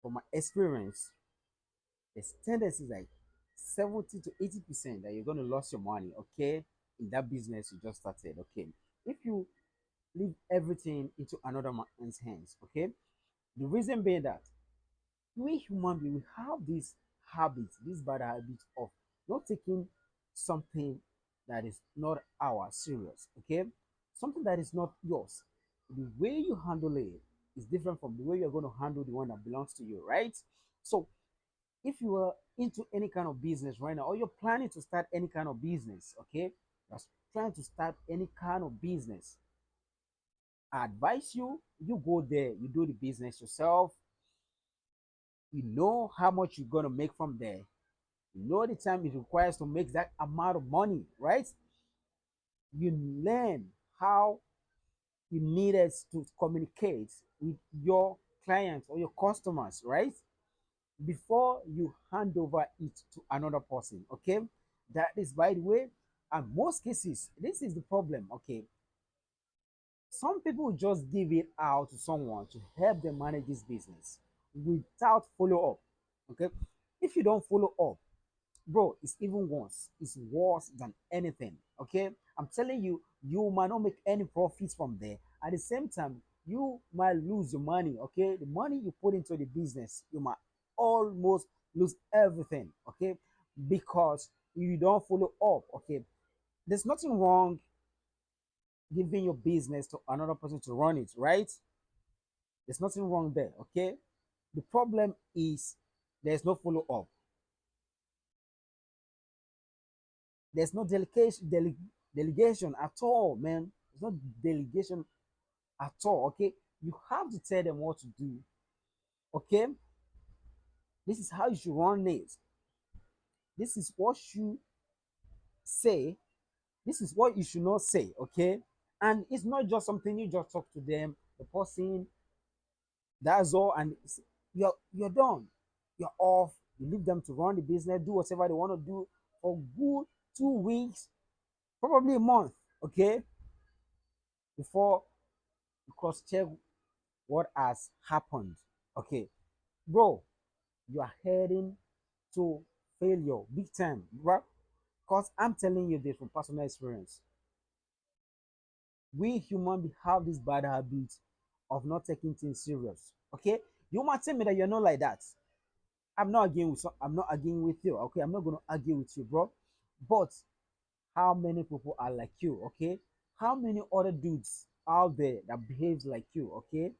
from my experience, there's tendency like 70 to 80% that you're going to lose your money, okay, in that business you just started, okay. If you leave everything into another man's hands, okay, the reason being that we human beings we have this habit, this bad habit of not taking something that is not ours serious, okay, something that is not yours. The way you handle it is different from the way you're going to handle the one that belongs to you, right? So if you are into any kind of business right now, or you're planning to start any kind of business, okay, you're trying to start any kind of business, I advise you, you go there, you do the business yourself, you know how much you're going to make from there, you know the time it requires to make that amount of money, right? You learn how you needed to communicate with your clients or your customers, right? Before you hand over it to another person, okay? That is, by the way, and most cases, this is the problem, okay? Some people just give it out to someone to help them manage this business without follow up, okay? If you don't follow up, bro, it's even worse. It's worse than anything, okay? I'm telling you, you might not make any profits from there. At the same time, you might lose your money, okay? The money you put into the business, you might almost lose everything, okay? Because you don't follow up, okay? There's nothing wrong giving your business to another person to run it, right? There's nothing wrong there, okay? The problem is there's no follow up. There's no delegation at all, man. There's no delegation at all, okay? You have to tell them what to do, okay? This is how you should run it. This is what you say. This is what you should not say, okay? And it's not just something you just talk to them, the person, that's all, and you're done. You're off. You leave them to run the business, do whatever they want to do for good 2 weeks, probably a month, okay? Before you cross check what has happened. Okay, bro, you are heading to failure big time, bro. Because I'm telling you this from personal experience. We human beings have this bad habit of not taking things serious. Okay, you might tell me that you're not like that. I'm not arguing with you. Okay, I'm not gonna argue with you, bro. But how many people are like you? Okay, how many other dudes out there that behaves like you? Okay,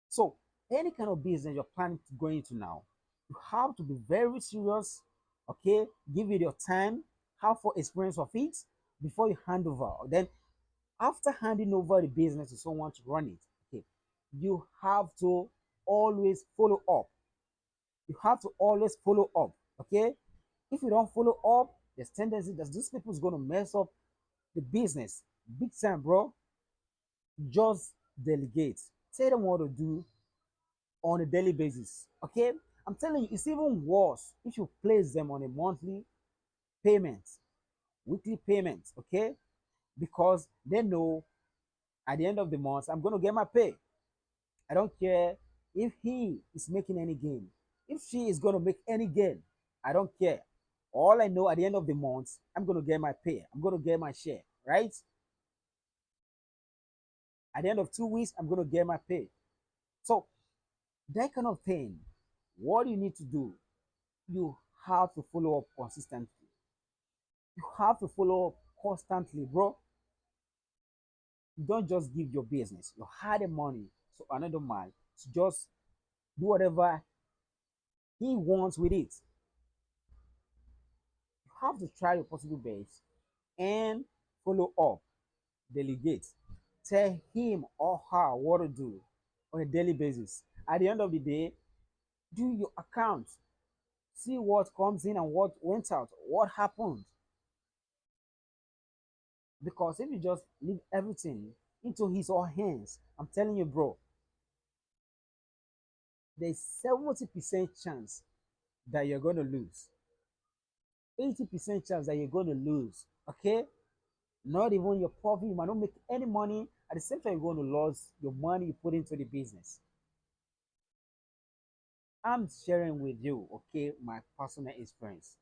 so any kind of business you're planning to go into now, you have to be very serious, okay? Give it your time, have full experience of it before you hand over. Then after handing over the business to someone to run it, okay, you have to always follow up. You have to always follow up, okay? If you don't follow up, there's tendency that these people is gonna mess up the business big time, bro. Just delegate. Tell them what to do on a daily basis. Okay, I'm telling you, it's even worse if you place them on a monthly payment, weekly payment. Okay, because they know at the end of the month I'm going to get my pay. I don't care if he is making any gain, if she is going to make any gain. I don't care. All I know at the end of the month, I'm going to get my pay. I'm going to get my share, right? At the end of 2 weeks, I'm going to get my pay. So that kind of thing, what you need to do, you have to follow up consistently. You have to follow up constantly, bro. You don't just give your business, you hire the money to another man to just do whatever he wants with it. You have to try your possible best and follow up, delegate, tell him or her what to do on a daily basis. At the end of the day, do your account, see what comes in and what went out, what happened. Because if you just leave everything into his or her hands, I'm telling you, bro, there's 70% chance that you're going to lose. 80% chance that you're going to lose. Okay? Not even your profit. You might not make any money. At the same time, you're going to lose your money you put into the business. I'm sharing with you, okay, my personal experience.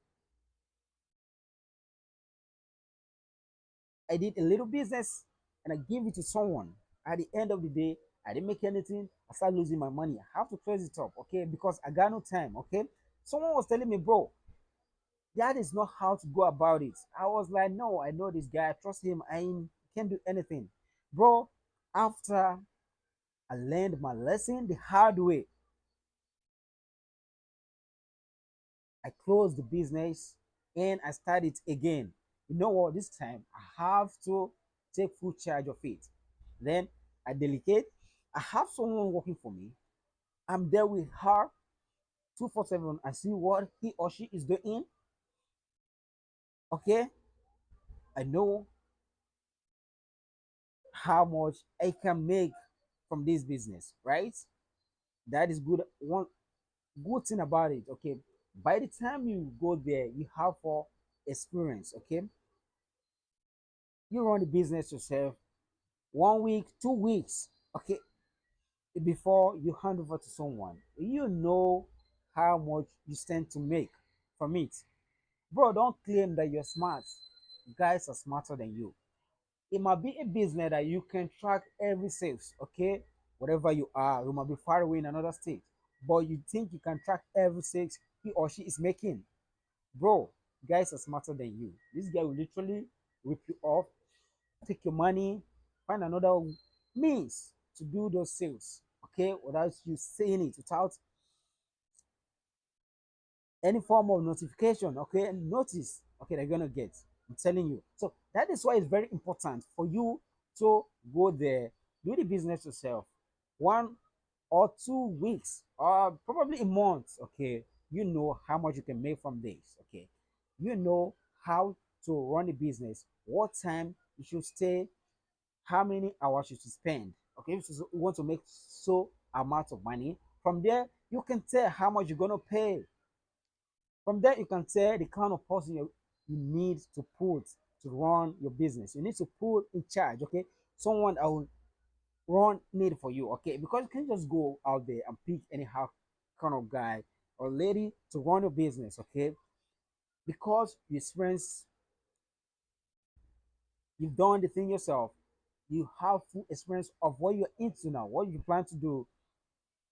I did a little business and I gave it to someone. At the end of the day, I didn't make anything. I started losing my money. I have to close it up, okay, because I got no time, okay. Someone was telling me, bro, that is not how to go about it. I was like, no, I know this guy. I trust him. Can't do anything, bro. After I learned my lesson the hard way, I closed the business and I started again. You know what? This time I have to take full charge of it. Then I delegate. I have someone working for me. I'm there with her 247. I see what he or she is doing. Okay. I know how much I can make from this business, right? That is good. One good thing about it, okay. By the time you go there, you have for experience, okay. You run the business yourself 1 week, 2 weeks, okay, before you hand over to someone. You know how much you stand to make from it. Bro, don't claim that you're smart. Guys are smarter than you. It might be a business that you can track every sales, okay? Whatever you are, you might be far away in another state, but you think you can track every sales he or she is making. Bro, guys are smarter than you. This guy will literally rip you off, take your money, find another means to do those sales, okay, without you saying it, without any form of notification, okay, and notice, okay, they're gonna get. I'm telling you. So that is why it's very important for you to go there, do the business yourself. 1 or 2 weeks, or probably a month, okay. You know how much you can make from this, okay. You know how to run the business, what time you should stay, how many hours you should spend. Okay, if you want to make so amount of money, from there you can tell how much you're gonna pay. From there, you can tell the kind of person you need to put to run your business. You need to put in charge, okay? Someone that will run need for you, okay? Because you can't just go out there and pick anyhow kind of guy or lady to run your business, okay? Because you experience, you've done the thing yourself, you have full experience of what you're into now, what you plan to do.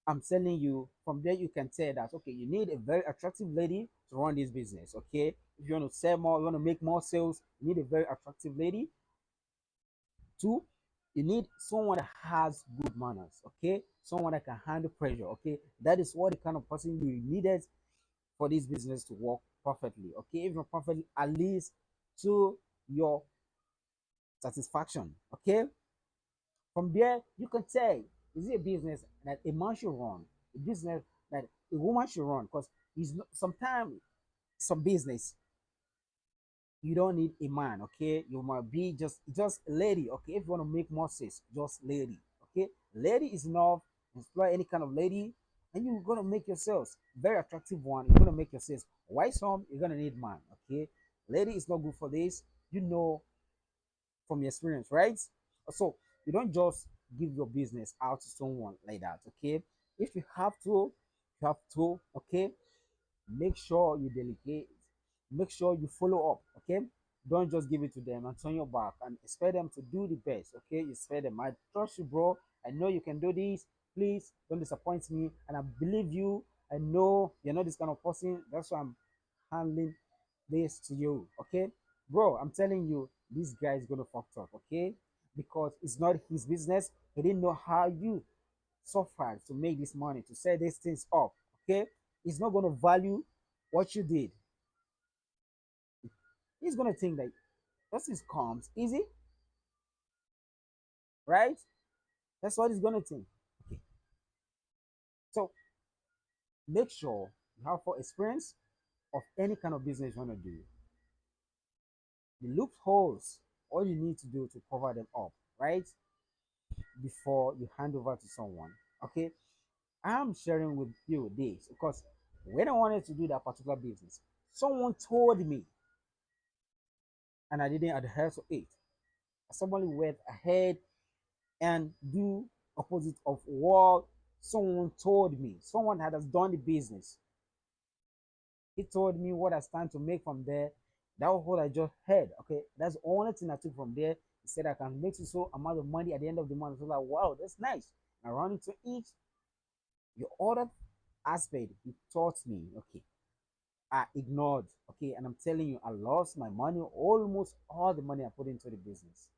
I'm telling you, from there you can tell that okay, you need a very attractive lady to run this business. Okay, if you want to sell more, you want to make more sales, you need a very attractive lady. Two, you need someone that has good manners. Okay, someone that can handle pressure. Okay, that is what the kind of person you needed for this business to work perfectly. Okay, if you're perfectly, at least to your satisfaction. Okay, from there, you can say, is it a business that a man should run? A business that a woman should run? Because sometimes some business you don't need a man, okay? You might be just a lady, okay? If you want to make more sales, just lady, okay? Lady is enough. Employ any kind of lady, and you're gonna make yourselves very attractive one. You're gonna make yourselves. Why some? You're gonna need man, okay? Lady is not good for this. You know from your experience, right? So you don't just give your business out to someone like that, okay? If you have to, okay? Make sure you delegate, make sure you follow up, okay? Don't just give it to them and turn your back and expect them to do the best, okay? You expect them. I trust you, bro. I know you can do this. Please don't disappoint me. And I believe you. I know you're not this kind of person. That's why I'm handling this to you, okay? Bro, I'm telling you, this guy is gonna fuck up, okay? Because it's not his business. He didn't know how you suffered to make this money, to set these things up, okay? He's not gonna value what you did. He's gonna think that this comes easy, right? That's what he's gonna think. Okay, so make sure you have for experience of any kind of business you wanna do. The loopholes, all you need to do to cover them up, right? Before you hand over to someone. Okay, I'm sharing with you this because when I wanted to do that particular business, someone told me and I didn't adhere to it. Somebody went ahead and do opposite of what someone told me, someone that has done the business. He told me what I stand to make from there. That was what I just heard. Okay, that's the only thing I took from there. He said I can make so amount of money at the end of the month. I was like, wow, that's nice. I run into each your other aspect. He taught me. Okay, I ignored. Okay, and I'm telling you, I lost my money, almost all the money I put into the business.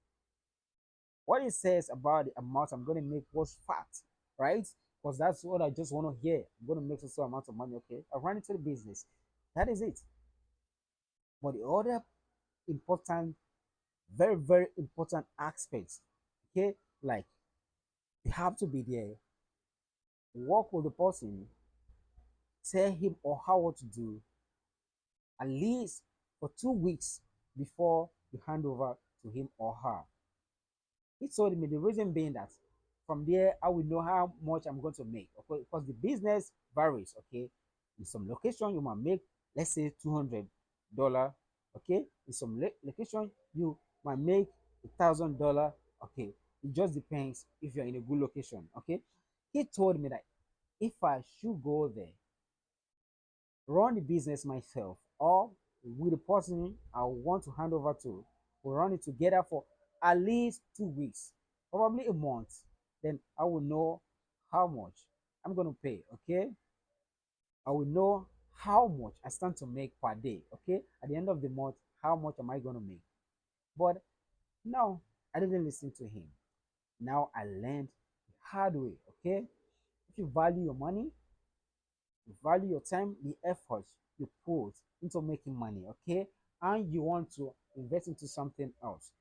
What it says about the amount I'm going to make was fact, right? Because that's what I just want to hear. I'm going to make so amount of money. Okay, I ran into the business. That is it. But the other important, very, very important aspects, okay, like you have to be there, work with the person, tell him or her what to do, at least for 2 weeks before you hand over to him or her. He told me the reason being that from there I will know how much I'm going to make. Okay, because the business varies. Okay, in some location you might make, let's say, $200. Okay, in some location you might make $1,000. Okay, it just depends if you're in a good location. Okay, he told me that if I should go there, run the business myself, or with the person I want to hand over to, we run it together for at least 2 weeks, probably a month. Then I will know how much I'm going to pay. Okay, I will know how much I stand to make per day. Okay, at the end of the month, how much am I going to make? But no, I didn't listen to him. Now I learned the hard way. Okay, if you value your money, you value your time, the effort you put into making money, okay, and you want to invest into something else,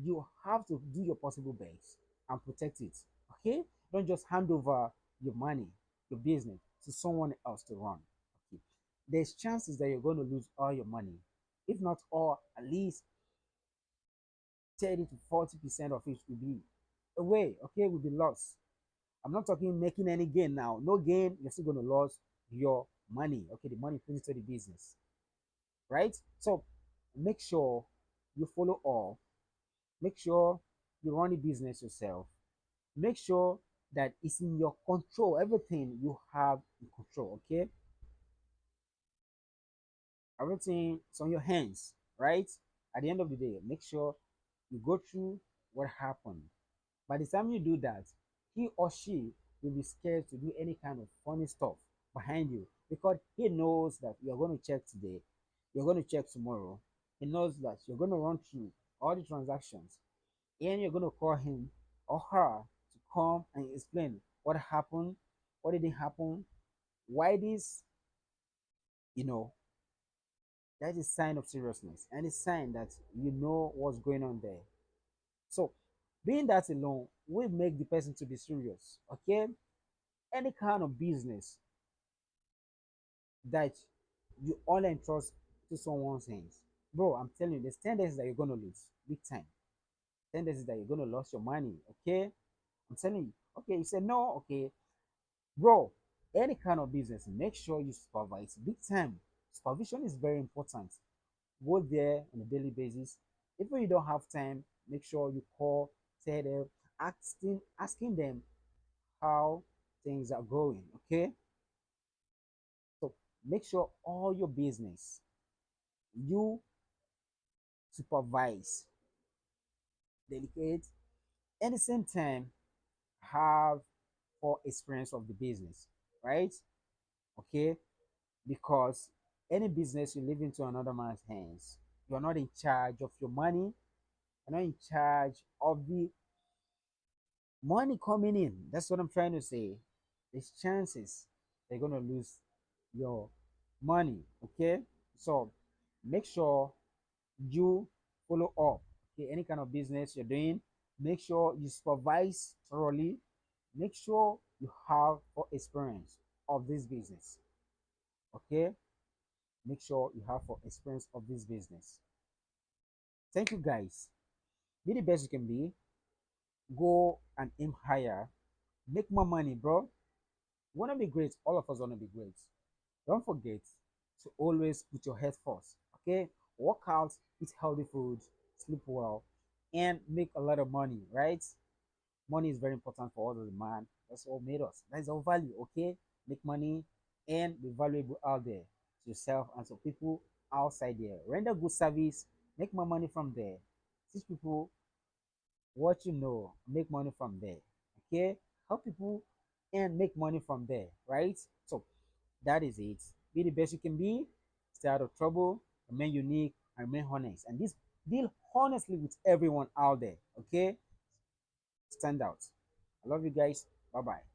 you have to do your possible best and protect it. Okay, don't just hand over your money, your business, to someone else to run. Okay, there's chances that you're going to lose all your money, if not all, at least 30 to 40% of it will be away. Okay, will be lost. I'm not talking making any gain now. No gain, you're still going to lose your money. Okay, the money put into the business, right? So make sure you follow all. Make sure you run the business yourself. Make sure that it's in your control. Everything you have in control. Okay, everything is on your hands, right? At the end of the day, make sure you go through what happened. By the time you do that, he or she will be scared to do any kind of funny stuff behind you because he knows that you're going to check today, you're going to check tomorrow. He knows that you're going to run through all the transactions and you're going to call him or her to come and explain what happened, what didn't happen, why this, you know, that is sign of seriousness and it's sign that you know what's going on there. So, being that alone will make the person to be serious. Okay, any kind of business that you all entrust to someone's hands, bro, I'm telling you, there's tendencies that you're gonna lose big time. Tendencies that you're gonna lose your money. Okay, I'm telling you. Okay, you said no. Okay, bro, any kind of business, make sure you supervise big time. Supervision is very important. Go there on a daily basis. If you don't have time, make sure you call, tell them, asking them how things are going. Okay, so make sure all your business you supervise, delegate, at the same time have for experience of the business, right? Okay, because any business you leave into another man's hands, you're not in charge of your money, you're not in charge of the money coming in. That's what I'm trying to say. There's chances they're gonna lose your money. Okay, so make sure you follow up. Okay, any kind of business you're doing, make sure you supervise thoroughly. Make sure you have for experience of this business. Okay, make sure you have for experience of this business. Thank you guys. Be the best you can be. Go and aim higher. Make more money, bro. You wanna be great? All of us wanna be great. Don't forget to always put your head first. Okay, work out, eat healthy food, sleep well, and make a lot of money, right? Money is very important for us as a man. That's what made us. That's our value. Okay, make money and be valuable out there to yourself and to people outside there. Render good service, make more money from there. Teach people what you know, make money from there. Okay, help people and make money from there. Right. So that is it. Be the best you can be. Stay out of trouble. Remain unique and remain honest. And this deal honestly with everyone out there. Okay, stand out. I love you guys. Bye bye.